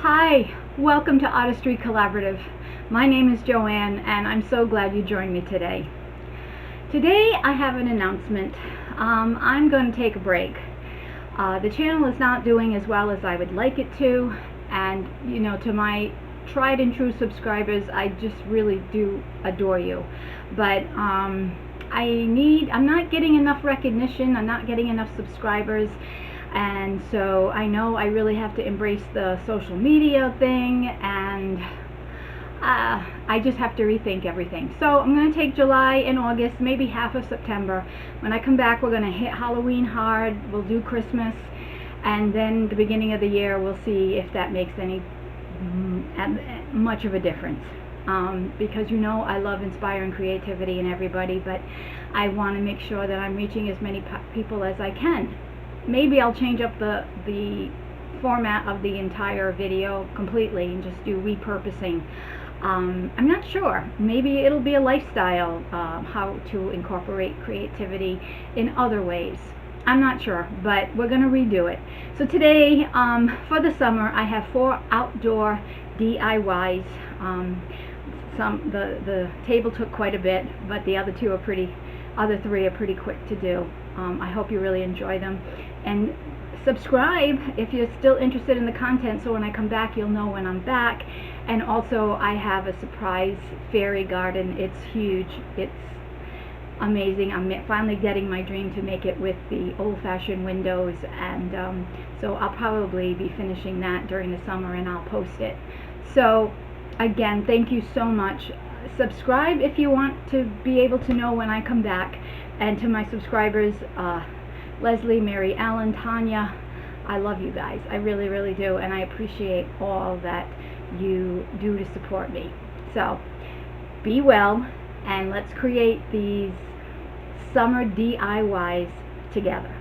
Hi, welcome to Artistry Collaborative. My name is Joanne and I'm so glad you joined me today. Today I have an announcement. I'm going to take a break. The channel is not doing as well as I would like it to, and to my tried and true subscribers, I just really do adore you. But I'm not getting enough recognition, I'm not getting enough subscribers, and so I know I really have to embrace the social media thing, and I just have to rethink everything. So I'm going to take July and August, maybe half of September. When I come back, we're going to hit Halloween hard, we'll do Christmas, and then the beginning of the year we'll see if that makes any much of a difference. Because I love inspiring creativity in everybody, but I want to make sure that I'm reaching as many people as I can. Maybe I'll change up the format of the entire video completely and just do repurposing. I'm not sure. Maybe it'll be a lifestyle, how to incorporate creativity in other ways. I'm not sure, but we're going to redo it. So today, for the summer, I have 4 outdoor DIYs. The table took quite a bit, but the other 3 are pretty quick to do. I hope you really enjoy them, and subscribe if you're still interested in the content, so when I come back you'll know when I'm back. And also I have a surprise fairy garden. It's huge, it's amazing. I'm finally getting my dream to make it with the old-fashioned windows, and so I'll probably be finishing that during the summer and I'll post it. So again, thank you so much. Subscribe if you want to be able to know when I come back. And to my subscribers, Leslie, Mary Ellen, Tanya, I love you guys. I really, really do, and I appreciate all that you do to support me. So be well, and let's create these summer DIYs together.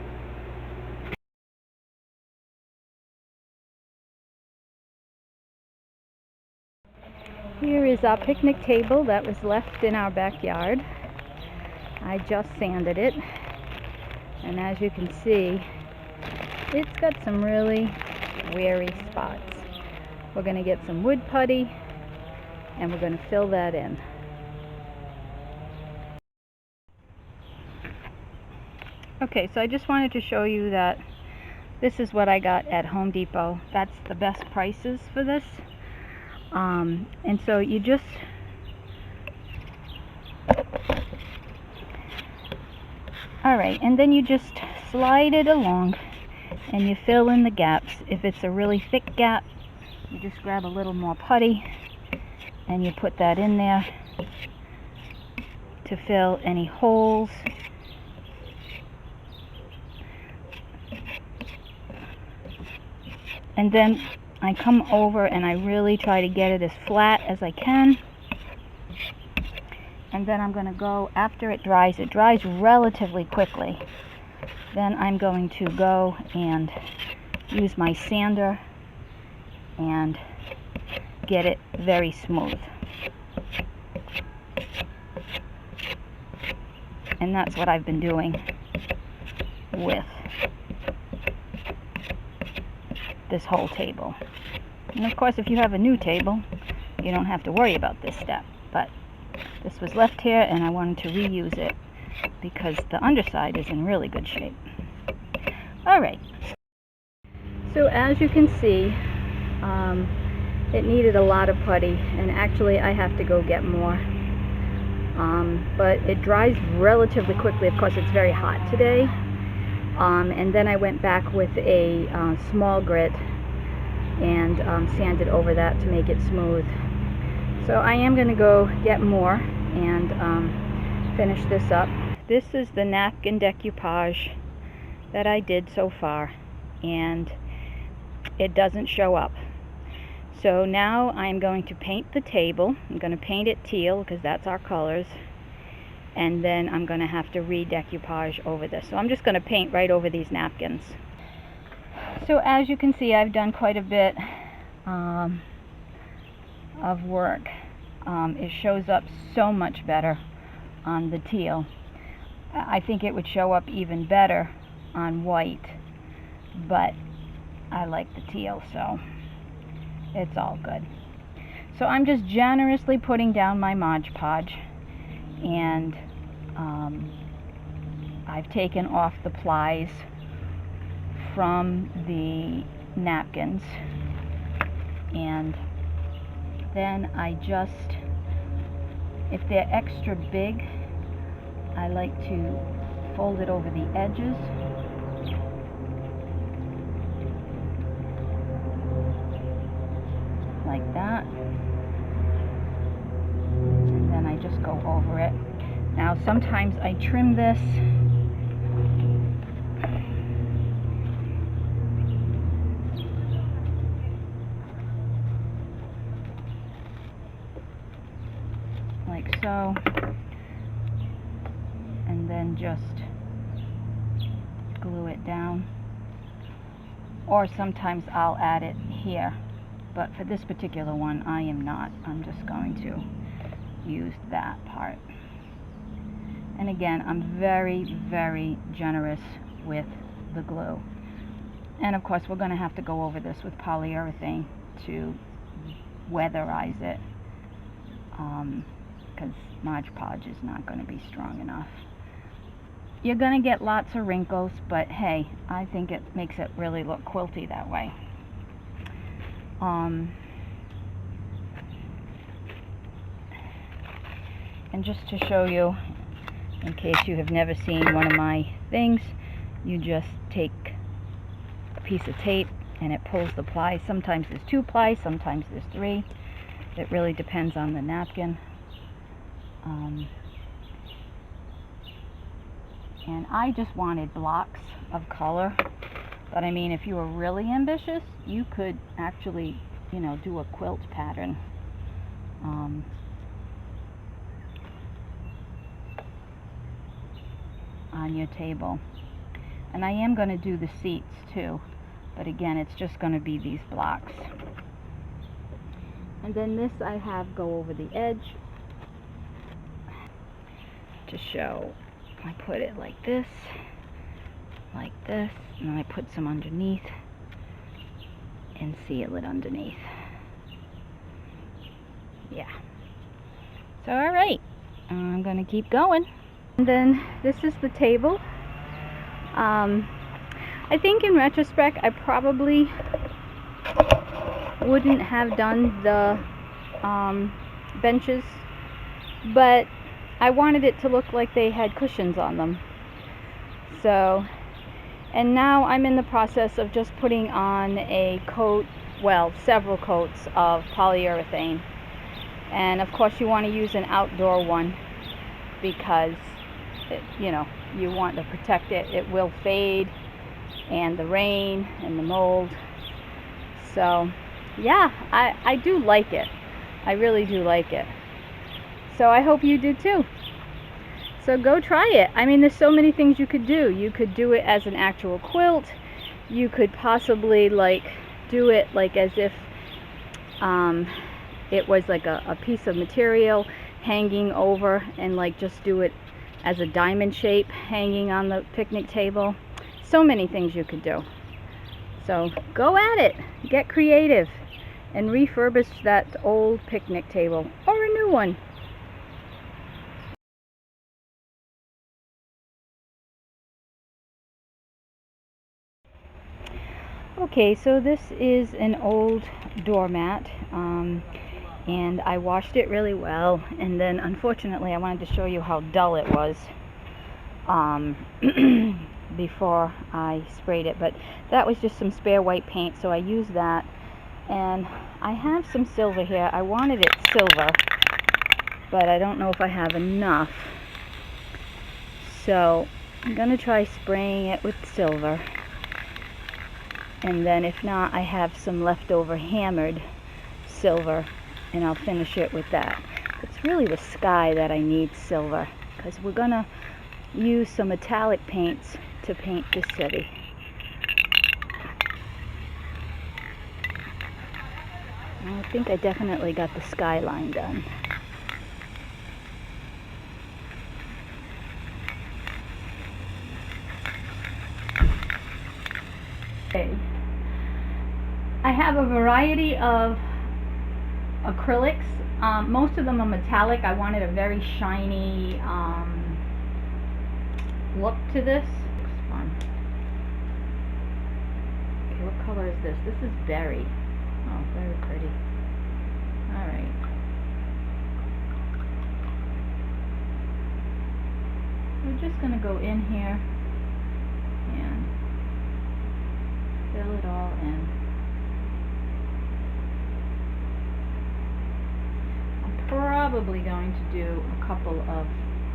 Here is our picnic table that was left in our backyard. I just sanded it, and as you can see, it's got some really weary spots. We're going to get some wood putty and we're going to fill that in. Okay, so I just wanted to show you that this is what I got at Home Depot. That's the best prices for this. And so you just alright, and then you just slide it along and you fill in the gaps. If it's a really thick gap, you just grab a little more putty and you put that in there to fill any holes. And then I come over and I really try to get it as flat as I can. And then I'm going to go, after it dries relatively quickly, then I'm going to go and use my sander and get it very smooth. And that's what I've been doing with this whole table. And of course, if you have a new table, you don't have to worry about this step, but this was left here and I wanted to reuse it because the underside is in really good shape. Alright, so as you can see, it needed a lot of putty, and actually I have to go get more, but it dries relatively quickly. Of course, it's very hot today. And then I went back with a small grit and sanded over that to make it smooth. So I am going to go get more and finish this up. This is the napkin decoupage that I did so far, and it doesn't show up. So now I'm going to paint the table. I'm going to paint it teal because that's our colors, and then I'm going to have to re-decoupage over this. So I'm just going to paint right over these napkins. So as you can see, I've done quite a bit of work. It shows up so much better on the teal. I think it would show up even better on white, but I like the teal, so It's all good. So I'm just generously putting down my Mod Podge, and I've taken off the plies from the napkins, and then I just, if they're extra big, I like to fold it over the edges like that, and then I just go over it. Now sometimes I trim this like so, and then just glue it down, or sometimes I'll add it here, but for this particular one I am not. I'm just going to use that part. And again, I'm very, very generous with the glue. And of course, we're going to have to go over this with polyurethane to weatherize it, because Mod Podge is not going to be strong enough. You're going to get lots of wrinkles, but hey, I think it makes it really look quilty that way. And just to show you, in case you have never seen one of my things, you just take a piece of tape and it pulls the plies. Sometimes there's 2 plies, sometimes there's 3. It really depends on the napkin. And I just wanted blocks of color, but I mean, if you were really ambitious, you could actually, you know, do a quilt pattern. On your table. And I am going to do the seats too, but again, it's just going to be these blocks. And then this I have go over the edge to show. I put it like this, and then I put some underneath and seal it underneath. Yeah. So alright, I'm going to keep going. And then this is the table. I think in retrospect I probably wouldn't have done the benches, but I wanted it to look like they had cushions on them. So, and now I'm in the process of just putting on a coat, well, several coats of polyurethane. And of course you want to use an outdoor one, because you know, you want to protect it. It will fade, and the rain and the mold. So yeah, I do like it. I really do like it. So I hope you do too. So go try it. I mean, there's so many things you could do. You could do it as an actual quilt. You could possibly like do it like as if it was like a piece of material hanging over, and like just do it as a diamond shape hanging on the picnic table. So many things you could do. So go at it, get creative, and refurbish that old picnic table or a new one. Okay, so this is an old doormat, and I washed it really well, and then unfortunately I wanted to show you how dull it was before I sprayed it, but that was just some spare white paint, so I used that. And I have some silver here. I wanted it silver, but I don't know if I have enough, so I'm gonna try spraying it with silver, and then if not, I have some leftover hammered silver, and I'll finish it with that. It's really the sky that I need silver, because we're gonna use some metallic paints to paint the city. I think I definitely got the skyline done. Okay. I have a variety of acrylics. Most of them are metallic. I wanted a very shiny look to this. Looks fun. Okay, what color is this? This is berry. Oh, very pretty. Alright. We're just going to go in here and fill it all in. I'm probably going to do a couple of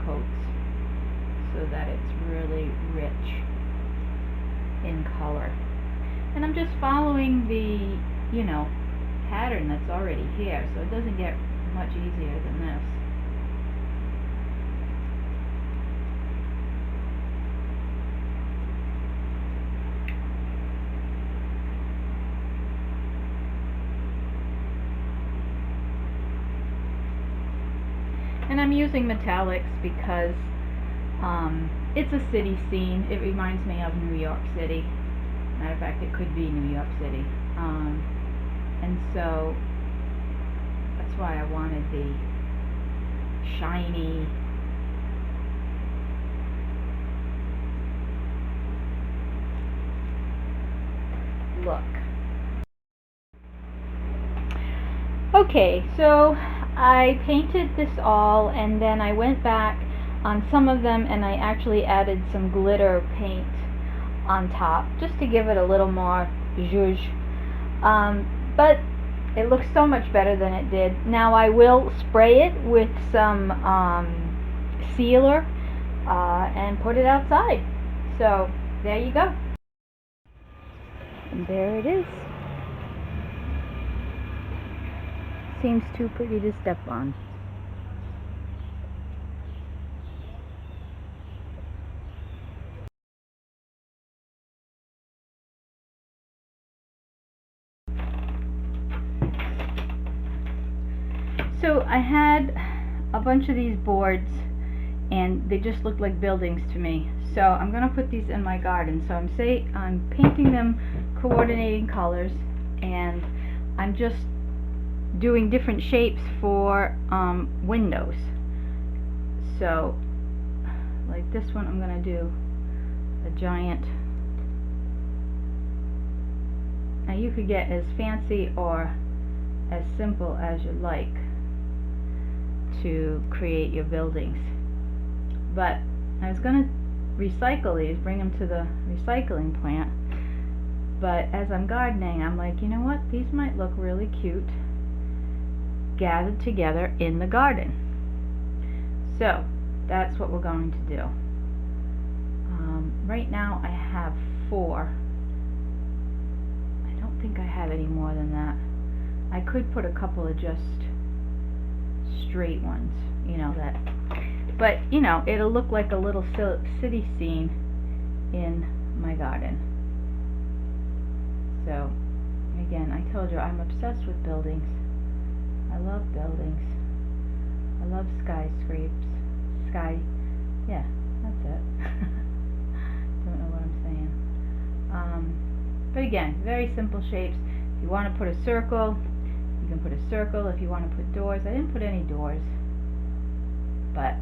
coats so that it's really rich in color. And I'm just following the, pattern that's already here, so it doesn't get much easier than this. And I'm using metallics because it's a city scene. It reminds me of New York City. Matter of fact, it could be New York City. And so that's why I wanted the shiny look. Okay, so I painted this all, and then I went back on some of them and I actually added some glitter paint on top just to give it a little more zhuzh. But it looks so much better than it did. Now I will spray it with some sealer and put it outside. So there you go. And there it is. Seems too pretty to step on. So I had a bunch of these boards and they just look like buildings to me. So I'm going to put these in my garden. So I'm painting them coordinating colors, and I'm just doing different shapes for windows. So like this one, I'm going to do a giant. Now you could get as fancy or as simple as you like to create your buildings, but I was going to recycle these, bring them to the recycling plant, but as I'm gardening I'm like, you know what, these might look really cute gathered together in the garden. So that's what we're going to do. Right now I have 4. I don't think I have any more than that. I could put a couple of just straight ones, that, but it'll look like a little city scene in my garden. So again, I told you I'm obsessed with buildings. I love buildings. I love skyscrapers. Yeah, that's it. Don't know what I'm saying. But again, very simple shapes. If you want to put a circle, you can put a circle. If you want to put doors, I didn't put any doors, but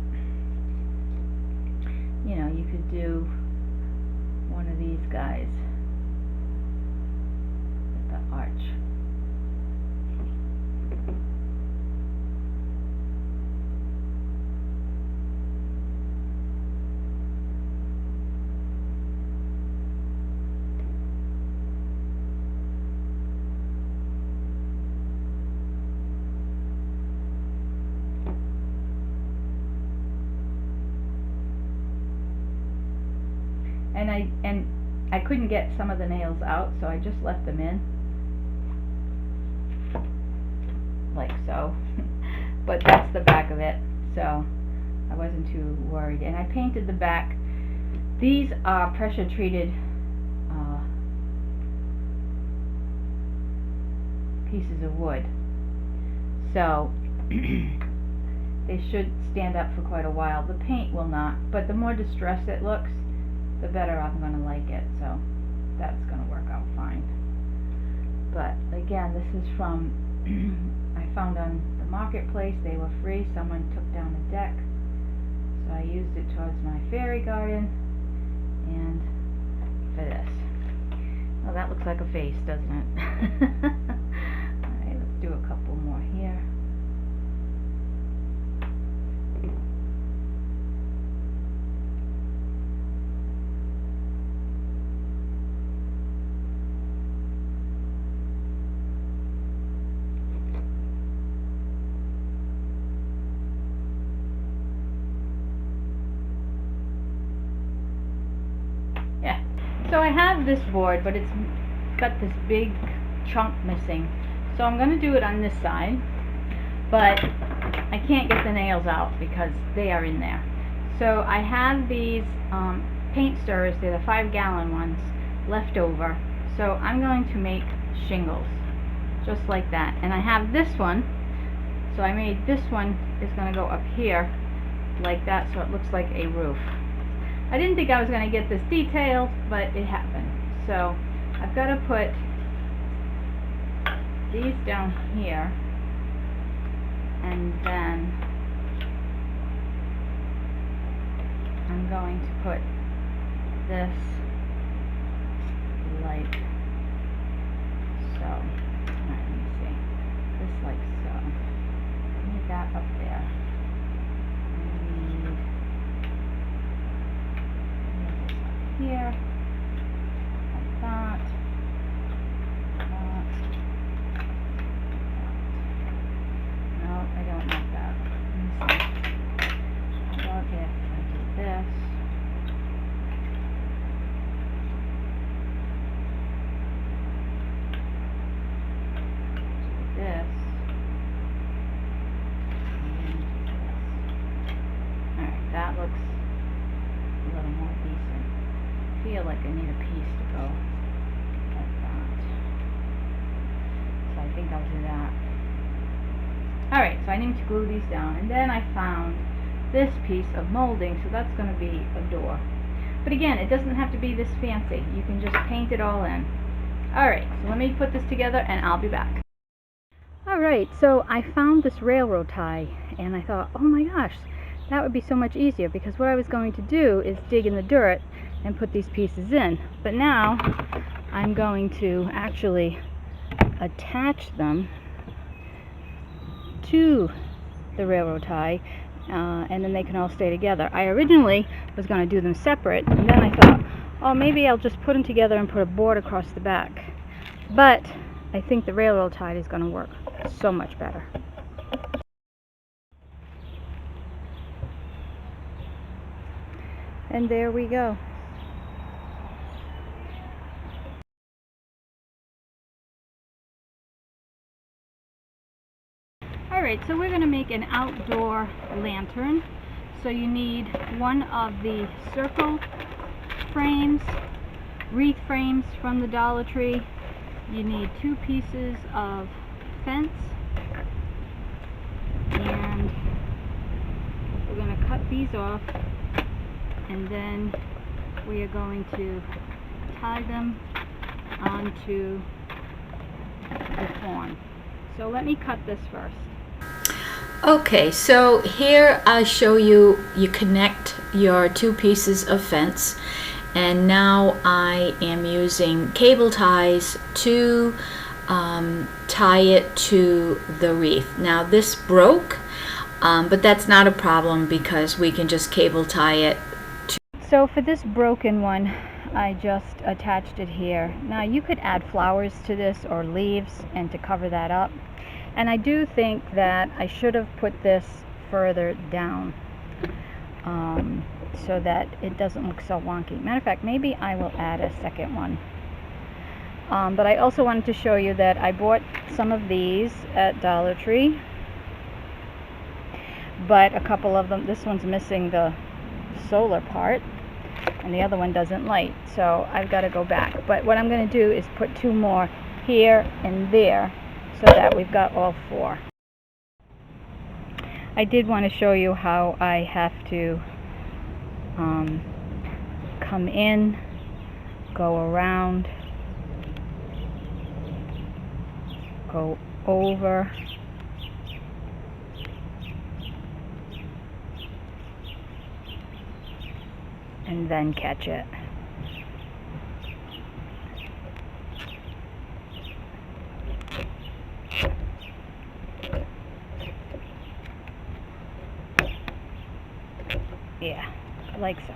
you could do one of these guys with the arch. And I couldn't get some of the nails out, so I just left them in, like so. But that's the back of it, so I wasn't too worried. And I painted the back. These are pressure treated pieces of wood, so they should stand up for quite a while. The paint will not, but the more distressed it looks, the better I'm going to like it, so that's going to work out fine. But again, this is from I found on the marketplace. They were free. Someone took down the deck, so I used it towards my fairy garden and for this. Well, that looks like a face, doesn't it? Alright, let's do a couple more here. Yeah, so I have this board, but it's got this big chunk missing. So I'm going to do it on this side, but I can't get the nails out because they are in there. So I have these paint stirrers, they're the 5-gallon ones, left over. So I'm going to make shingles, just like that. And I have this one, so I made this one is going to go up here, like that, so it looks like a roof. I didn't think I was going to get this detailed, but it happened. So I've got to put these down here, and then I'm going to put this like so. Alright, let me see. This like so. I need that up there. Here, like that, no, I don't want that. Let me see. How about if I do this? Do this. And this. Alright, that looks a little more decent. I feel like I need a piece to go like that. So I think I'll do that. Alright, so I need to glue these down. And then I found this piece of molding, so that's going to be a door. But again, it doesn't have to be this fancy. You can just paint it all in. Alright, so let me put this together and I'll be back. Alright, so I found this railroad tie and I thought, oh my gosh, that would be so much easier, because what I was going to do is dig in the dirt and put these pieces in. But now I'm going to actually attach them to the railroad tie, and then they can all stay together. I originally was going to do them separate, and then I thought, oh, maybe I'll just put them together and put a board across the back. But I think the railroad tie is going to work so much better. And there we go. Alright, so we're going to make an outdoor lantern. So you need one of the circle frames, wreath frames from the Dollar Tree. You need 2 pieces of fence, and we're going to cut these off, and then we are going to tie them onto the form. So let me cut this first. Okay, so here I show you connect your 2 pieces of fence, and now I am using cable ties to tie it to the wreath. Now this broke, but that's not a problem because we can just cable tie it to. So for this broken one, I just attached it here. Now you could add flowers to this or leaves and to cover that up. And I do think that I should have put this further down so that it doesn't look so wonky. Matter of fact, maybe I will add a second one. But I also wanted to show you that I bought some of these at Dollar Tree. But a couple of them, this one's missing the solar part, and the other one doesn't light. So I've got to go back. But what I'm going to do is put 2 more here and there, so that we've got all 4. I did want to show you how I have to come in, go around, go over and then catch it. Yeah, like so.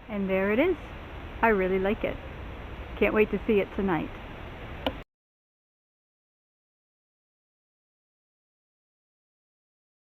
And there it is. I really like it. Can't wait to see it tonight.